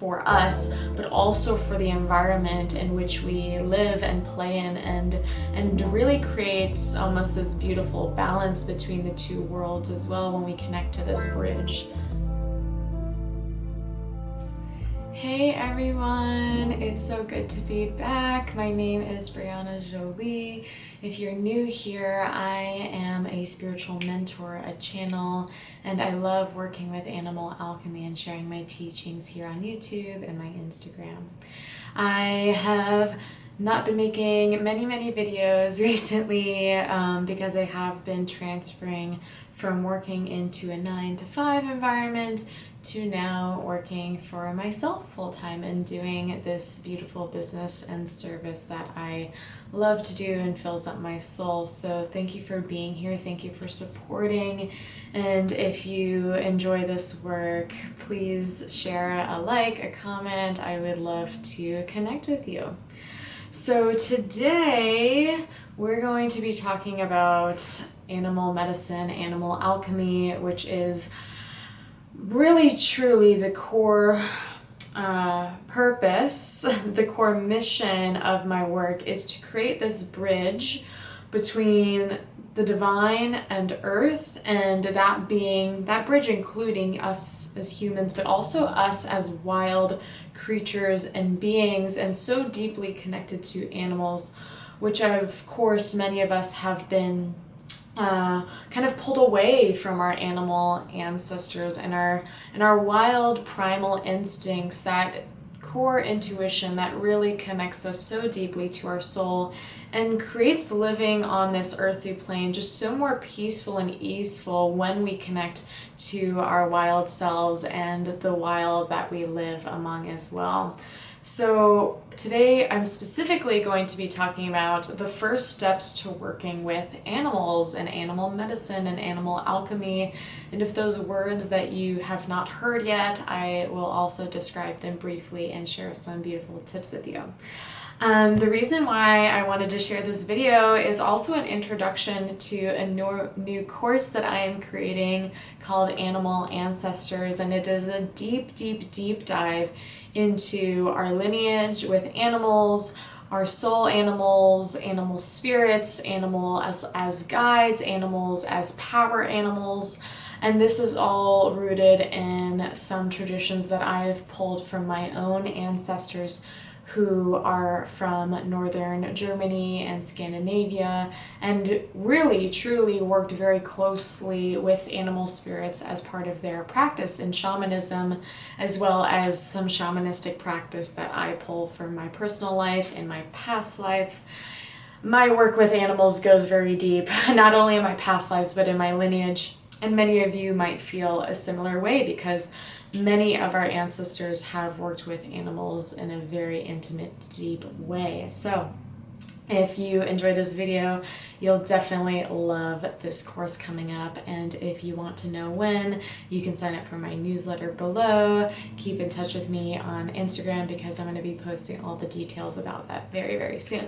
for us, but also for the environment in which we live and play in, and really creates almost this beautiful balance between the two worlds as well when we connect to this bridge. Hey everyone, it's so good to be back. My name is Brianna Jolie. If you're new here, I am a spiritual mentor, a channel, and I love working with animal alchemy and sharing my teachings here on YouTube and my Instagram. I have not been making many videos recently because I have been transferring from working into a 9-to-5 environment to now working for myself full-time and doing this beautiful business and service that I love to do and fills up my soul. So thank you for being here. Thank you for supporting. And if you enjoy this work, please share a like, a comment. I would love to connect with you. So today we're going to be talking about animal medicine, animal alchemy, which is really truly the core purpose, the core mission of my work is to create this bridge between the divine and earth, and that bridge including us as humans, but also us as wild creatures and beings, and so deeply connected to animals, which of course many of us have been kind of pulled away from our animal ancestors and our wild primal instincts, that core intuition that really connects us so deeply to our soul and creates living on this earthly plane just so more peaceful and easeful when we connect to our wild selves and the wild that we live among as well. So today I'm specifically going to be talking about the first steps to working with animals and animal medicine and animal alchemy. And if those words that you have not heard yet, I will also describe them briefly and share some beautiful tips with you. The reason why I wanted to share this video is also an introduction to a new course that I am creating called Animal Ancestors, and it is a deep dive into our lineage with animals, our soul animals, animal spirits, animals as guides, animals as power animals. And this is all rooted in some traditions that I have pulled from my own ancestors who are from northern Germany and Scandinavia, and really truly worked very closely with animal spirits as part of their practice in shamanism, as well as some shamanistic practice that I pull from my personal life and my past life. My work with animals goes very deep, not only in my past lives, but in my lineage. And many of you might feel a similar way because many of our ancestors have worked with animals in a very intimate, deep way. So if you enjoy this video, you'll definitely love this course coming up. And if you want to know when, you can sign up for my newsletter below. Keep in touch with me on Instagram because I'm going to be posting all the details about that very soon.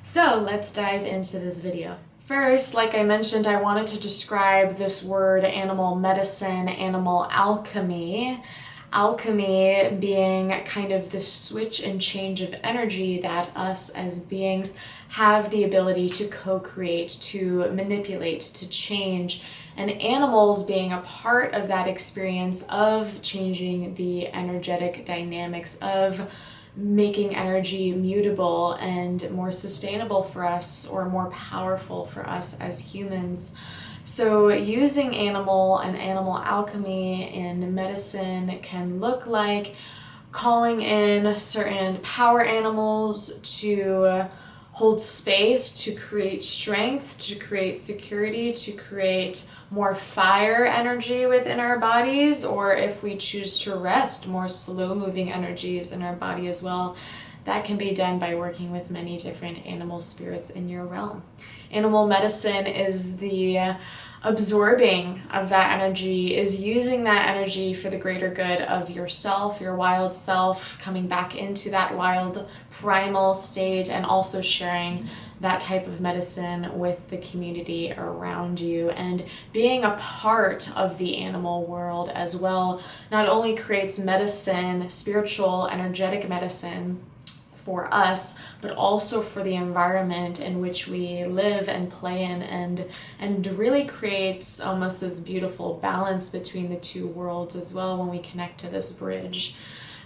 So let's dive into this video. First, like I mentioned, I wanted to describe this word animal medicine, animal alchemy. Alchemy being kind of the switch and change of energy that us as beings have the ability to co-create, to manipulate, to change, and animals being a part of that experience of changing the energetic dynamics, of making energy mutable and more sustainable for us, or more powerful for us as humans. So using animal and animal alchemy in medicine can look like calling in certain power animals to hold space, to create strength, to create security, to create more fire energy within our bodies, or if we choose to rest, more slow-moving energies in our body as well. That can be done by working with many different animal spirits in your realm. Animal medicine is the absorbing of that energy, is using that energy for the greater good of yourself, your wild self, coming back into that wild primal state, and also sharing that type of medicine with the community around you. And being a part of the animal world as well not only creates medicine, spiritual, energetic medicine for us, but also for the environment in which we live and play in, and really creates almost this beautiful balance between the two worlds as well when we connect to this bridge.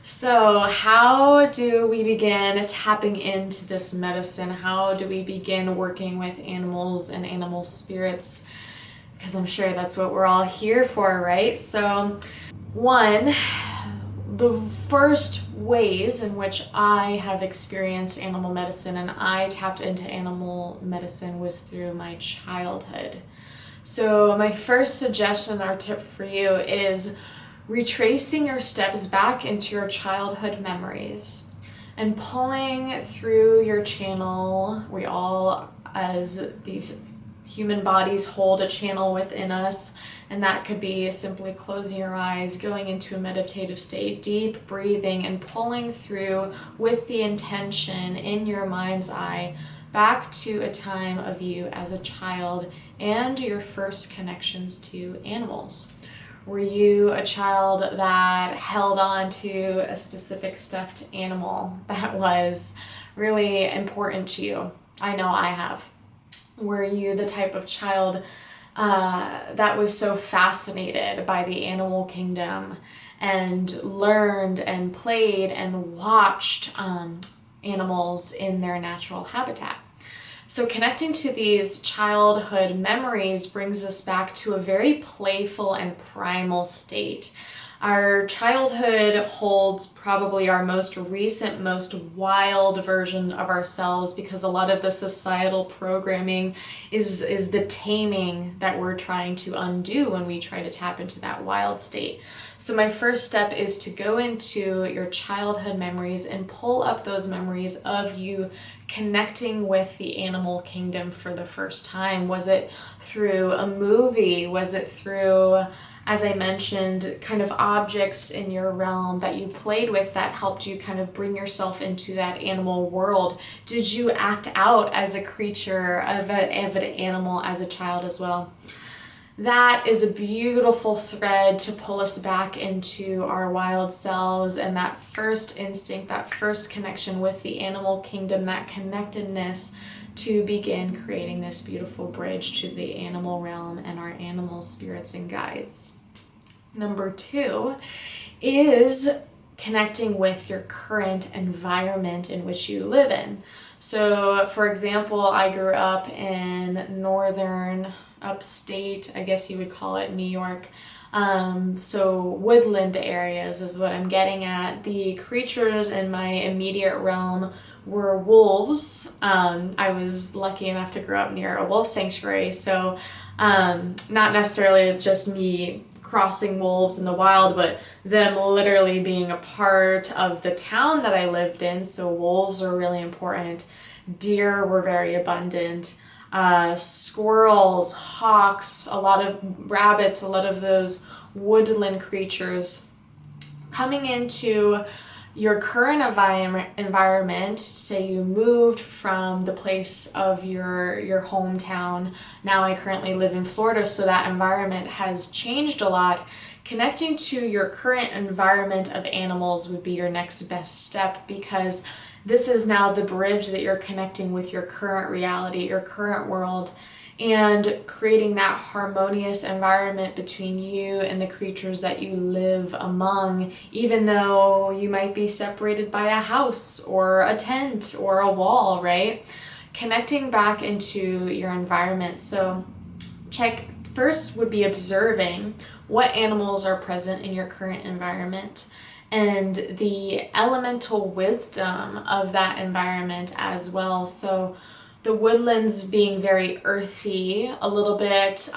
So how do we begin tapping into this medicine? How do we begin working with animals and animal spirits? Because I'm sure that's what we're all here for, right? So one, the first ways in which I have experienced animal medicine and I tapped into animal medicine was through my childhood. So my first suggestion or tip for you is retracing your steps back into your childhood memories and pulling through your channel. We all, as these human bodies, hold a channel within us, and that could be simply closing your eyes, going into a meditative state, deep breathing, and pulling through with the intention in your mind's eye back to a time of you as a child and your first connections to animals. Were you a child that held on to a specific stuffed animal that was really important to you? I know I have. Were you the type of child that was so fascinated by the animal kingdom and learned and played and watched animals in their natural habitat? So connecting to these childhood memories brings us back to a very playful and primal state. Our childhood holds probably our most recent, most wild version of ourselves, because a lot of the societal programming is the taming that we're trying to undo when we try to tap into that wild state. So my first step is to go into your childhood memories and pull up those memories of you connecting with the animal kingdom for the first time. Was it through a movie? Was it through, as I mentioned, kind of objects in your realm that you played with that helped you kind of bring yourself into that animal world? Did you act out as a creature of an animal as a child as well? That is a beautiful thread to pull us back into our wild selves and that first instinct, that first connection with the animal kingdom, that connectedness to begin creating this beautiful bridge to the animal realm and our animal spirits and guides. Number two is connecting with your current environment in which you live in. So, for example, I grew up in northern upstate, I guess you would call it, New York. So woodland areas is what I'm getting at. The creatures in my immediate realm were wolves. I was lucky enough to grow up near a wolf sanctuary, so not necessarily just me crossing wolves in the wild, but them literally being a part of the town that I lived in. So wolves are really important. Deer were very abundant. Squirrels, hawks, a lot of rabbits, a lot of those woodland creatures. Coming into your current environment, say you moved from the place of your hometown. Now I currently live in Florida, so that environment has changed a lot. Connecting to your current environment of animals would be your next best step, because this is now the bridge that you're connecting with your current reality, your current world, and creating that harmonious environment between you and the creatures that you live among, even though you might be separated by a house or a tent or a wall, right? Connecting back into your environment. So first would be observing what animals are present in your current environment and the elemental wisdom of that environment as well. So the woodlands being very earthy, a little bit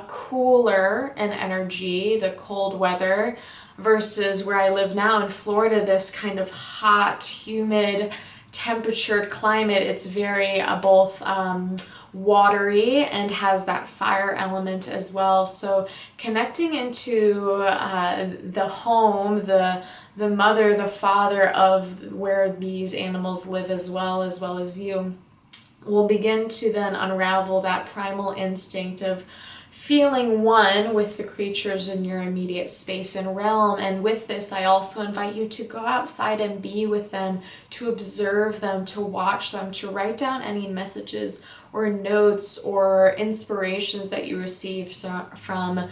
cooler in energy, the cold weather, versus where I live now in Florida, this kind of hot, humid, temperatured climate. It's very both watery and has that fire element as well. So connecting into the home, the mother, the father of where these animals live as well as you, will begin to then unravel that primal instinct of feeling one with the creatures in your immediate space and realm. And with this, I also invite you to go outside and be with them, to observe them, to watch them, to write down any messages or notes or inspirations that you receive from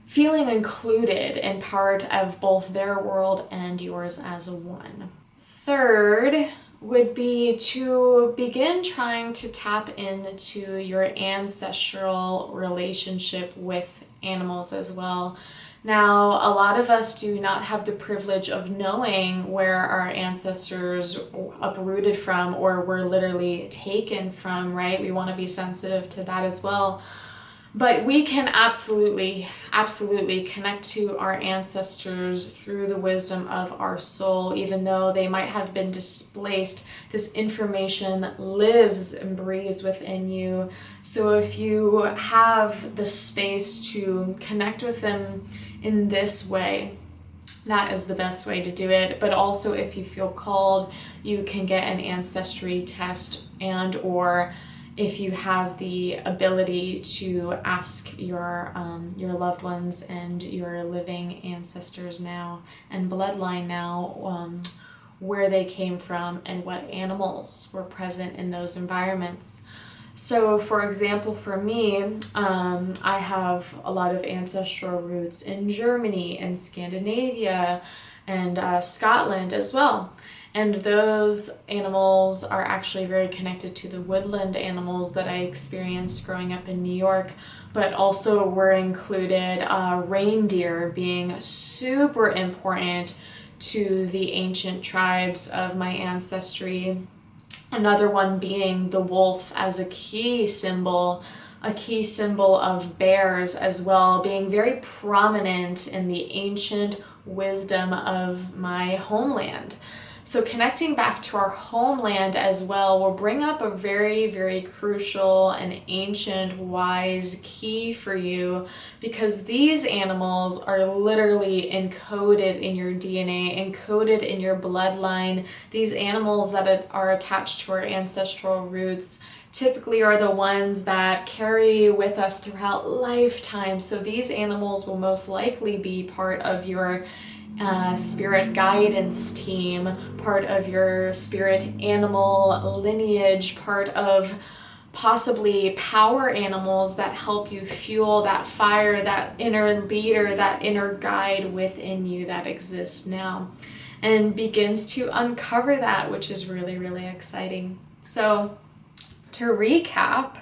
feeling included in part of both their world and yours as one. Third would be to begin trying to tap into your ancestral relationship with animals as well. Now, a lot of us do not have the privilege of knowing where our ancestors uprooted from or were literally taken from, right? We want to be sensitive to that as well. But we can absolutely connect to our ancestors through the wisdom of our soul. Even though they might have been displaced, this information lives and breathes within you. So if you have the space to connect with them in this way, that is the best way to do it. But also, if you feel called, you can get an ancestry test, and or if you have the ability to ask your loved ones and your living ancestors now and bloodline now where they came from and what animals were present in those environments. So, for example, for me, I have a lot of ancestral roots in Germany and Scandinavia and Scotland as well. And those animals are actually very connected to the woodland animals that I experienced growing up in New York, but also were included reindeer being super important to the ancient tribes of my ancestry. Another one being the wolf as a key symbol of bears as well, being very prominent in the ancient wisdom of my homeland. So connecting back to our homeland as well will bring up a very, very crucial and ancient wise key for you, because these animals are literally encoded in your DNA, encoded in your bloodline. These animals that are attached to our ancestral roots typically are the ones that carry with us throughout lifetime. So these animals will most likely be part of your spirit guidance team, part of your spirit animal lineage, part of possibly power animals that help you fuel that fire, that inner leader, that inner guide within you that exists now, and begins to uncover that, which is really, really exciting. So to recap,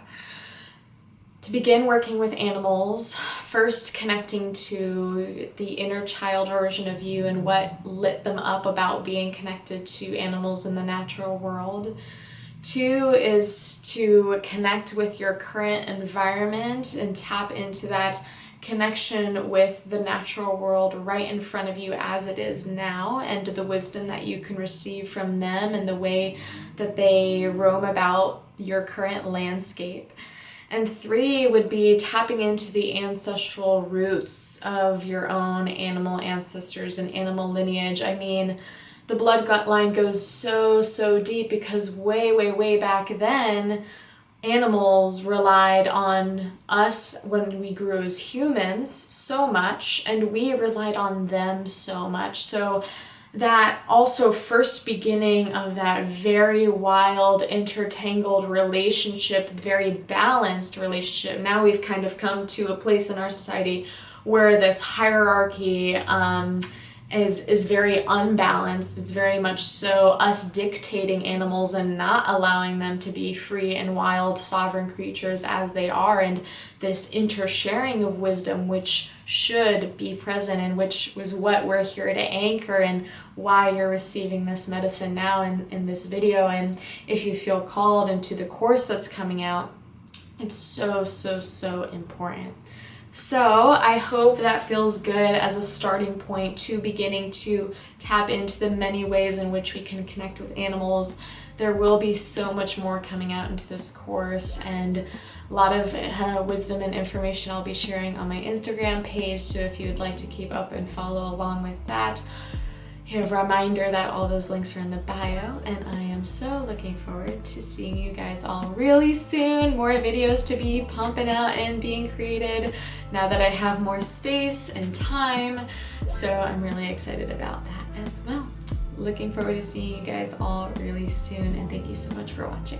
to begin working with animals, first connecting to the inner child version of you and what lit them up about being connected to animals in the natural world. 2 is to connect with your current environment and tap into that connection with the natural world right in front of you as it is now, and the wisdom that you can receive from them and the way that they roam about your current landscape. And 3 would be tapping into the ancestral roots of your own animal ancestors and animal lineage. I mean, the bloodline goes so deep, because way back then, animals relied on us when we grew as humans so much, and we relied on them so much. So that also first beginning of that very wild, intertangled relationship, very balanced relationship. Now we've kind of come to a place in our society where this hierarchy is very unbalanced. It's very much so us dictating animals and not allowing them to be free and wild, sovereign creatures as they are, and this intersharing of wisdom which should be present, and which was what we're here to anchor, and why you're receiving this medicine now in this video. And if you feel called into the course that's coming out, it's so important. So I hope that feels good as a starting point to beginning to tap into the many ways in which we can connect with animals. There will be so much more coming out into this course, and a lot of wisdom and information I'll be sharing on my Instagram page, so if you would like to keep up and follow along with that, a reminder that all those links are in the bio, and I am so looking forward to seeing you guys all really soon. More videos to be pumping out and being created now that I have more space and time, so I'm really excited about that as well. Looking forward to seeing you guys all really soon, and thank you so much for watching.